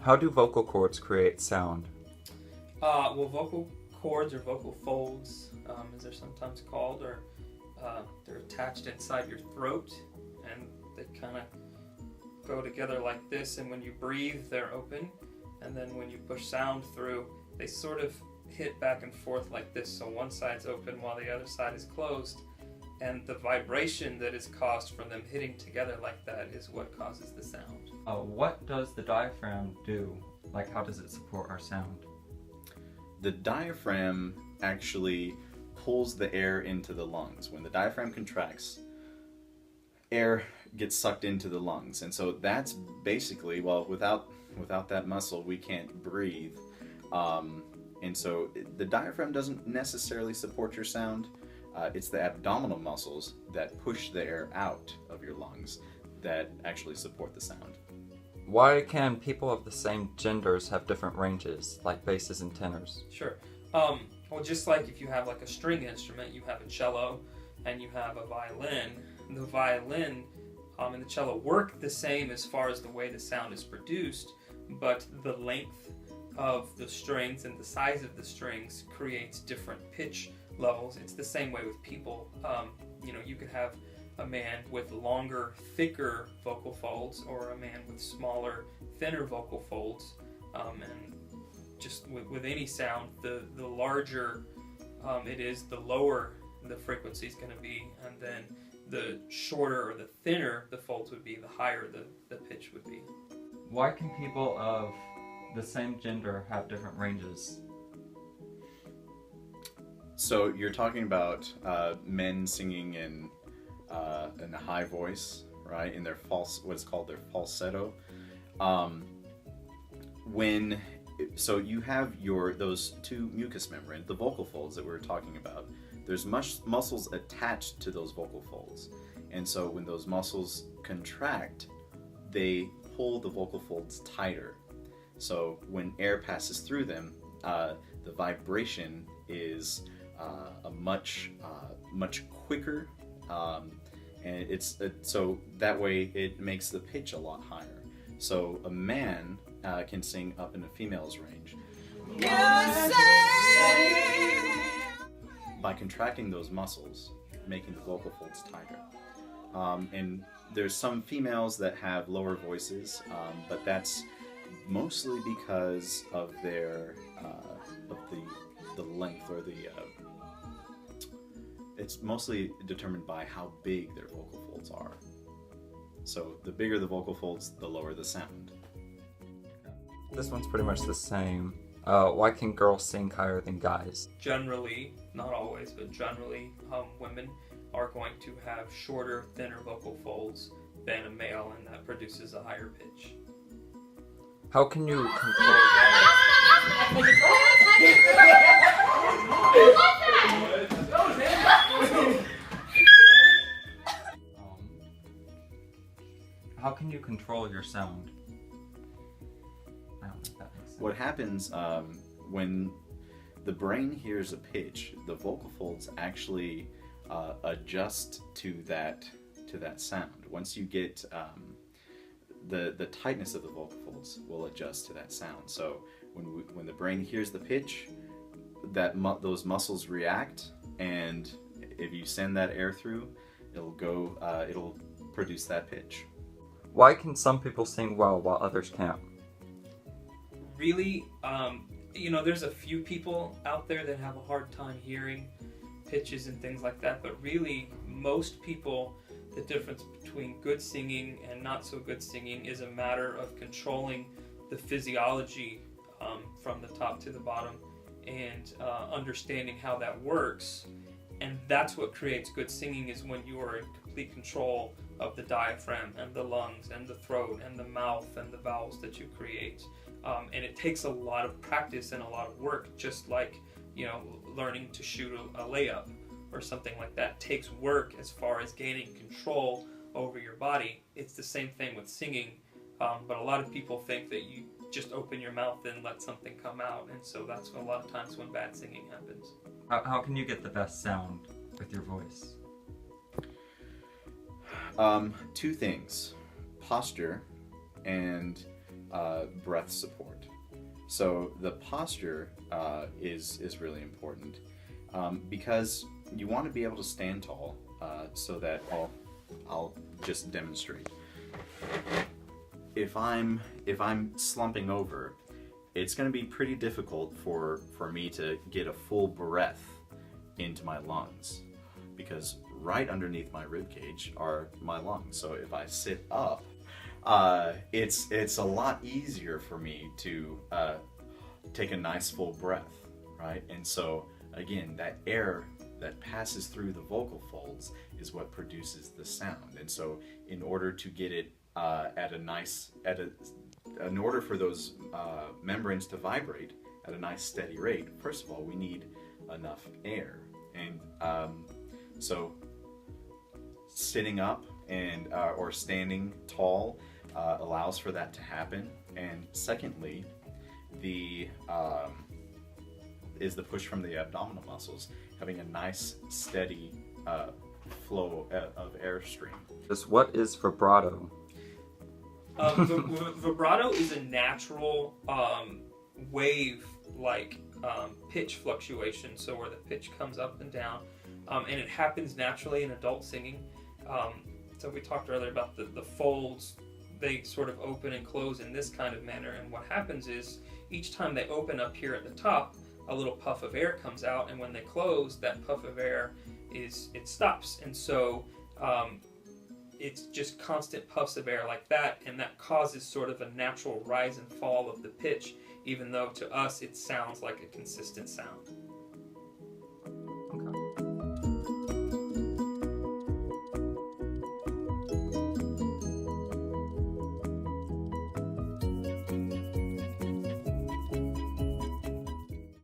How do vocal cords create sound? Well, vocal cords or vocal folds, as they're sometimes called, they're attached inside your throat, and they kind of go together like this. And when you breathe, they're open, and then when you push sound through, they sort of hit back and forth like this. So one side's open while the other side is closed, and the vibration that is caused from them hitting together like that is what causes the sound. What does the diaphragm do? Like, how does it support our sound? The diaphragm actually pulls the air into the lungs. When the diaphragm contracts, air gets sucked into the lungs, and so that's basically, well, without that muscle, we can't breathe. And so the diaphragm doesn't necessarily support your sound. It's the abdominal muscles that push the air out of your lungs that actually support the sound. Why can people of the same genders have different ranges, like basses and tenors? Sure. Well, just like if you have like a string instrument, you have a cello and you have a violin. The violin and the cello work the same as far as the way the sound is produced, but the length of the strings and the size of the strings creates different pitch levels. It's the same way with people. You could have a man with longer, thicker vocal folds, or a man with smaller, thinner vocal folds. And just with any sound, the larger it is, the lower the frequency is going to be, and then the shorter or the thinner the folds would be, the higher the pitch would be. Why can people of the same gender have different ranges? So you're talking about men singing in a high voice, right? In their what's called their falsetto. So you have those two mucous membranes, the vocal folds that we were talking about. There's muscles attached to those vocal folds, and so when those muscles contract, they pull the vocal folds tighter. So when air passes through them, the vibration is a much quicker, and so that way it makes the pitch a lot higher. So a man can sing up in a female's range by contracting those muscles, making the vocal folds tighter. And there's some females that have lower voices, but that's mostly because of their of the length, or it's mostly determined by how big their vocal folds are. So the bigger the vocal folds, the lower the sound. This one's pretty much the same. Why can girls sing higher than guys? Generally, not always, but generally, women are going to have shorter, thinner vocal folds than a male, and that produces a higher pitch. How can you control that? How can you control your sound? I don't know if that makes sense. What happens when the brain hears a pitch, the vocal folds actually adjust to that sound. Once you get the tightness of the vocal folds will adjust to that sound. So when the brain hears the pitch, those muscles react, and if you send that air through, it'll produce that pitch. Why can some people sing well while others can't? Really, there's a few people out there that have a hard time hearing pitches and things like that, but really, most people, the difference between good singing and not so good singing is a matter of controlling the physiology from the top to the bottom, and understanding how that works. And that's what creates good singing, is when you are in complete control of the diaphragm and the lungs and the throat and the mouth and the vowels that you create. And it takes a lot of practice and a lot of work, just like learning to shoot a layup or something like that takes work as far as gaining control over your body. It's the same thing with singing, but a lot of people think that you just open your mouth and let something come out, and so that's a lot of times when bad singing happens. How can you get the best sound with your voice? Two things: posture and breath support. So the posture is really important because you want to be able to stand tall so that I'll just demonstrate. If I'm slumping over, it's going to be pretty difficult for me to get a full breath into my lungs because right underneath my rib cage are my lungs. So if I sit up, it's a lot easier for me to take a nice full breath, right? And so again, that air that passes through the vocal folds is what produces the sound. And so in order to get it in order for those membranes to vibrate at a nice steady rate, first of all, we need enough air. And so sitting up and or standing tall allows for that to happen. And secondly, is the push from the abdominal muscles, having a nice steady flow of airstream. Just what is vibrato? Vibrato is a natural wave-like pitch fluctuation, so where the pitch comes up and down, and it happens naturally in adult singing. So we talked earlier about the folds. They sort of open and close in this kind of manner, and what happens is each time they open up here at the top, a little puff of air comes out, and when they close, that puff of air it stops, and so it's just constant puffs of air like that, and that causes sort of a natural rise and fall of the pitch, even though to us it sounds like a consistent sound.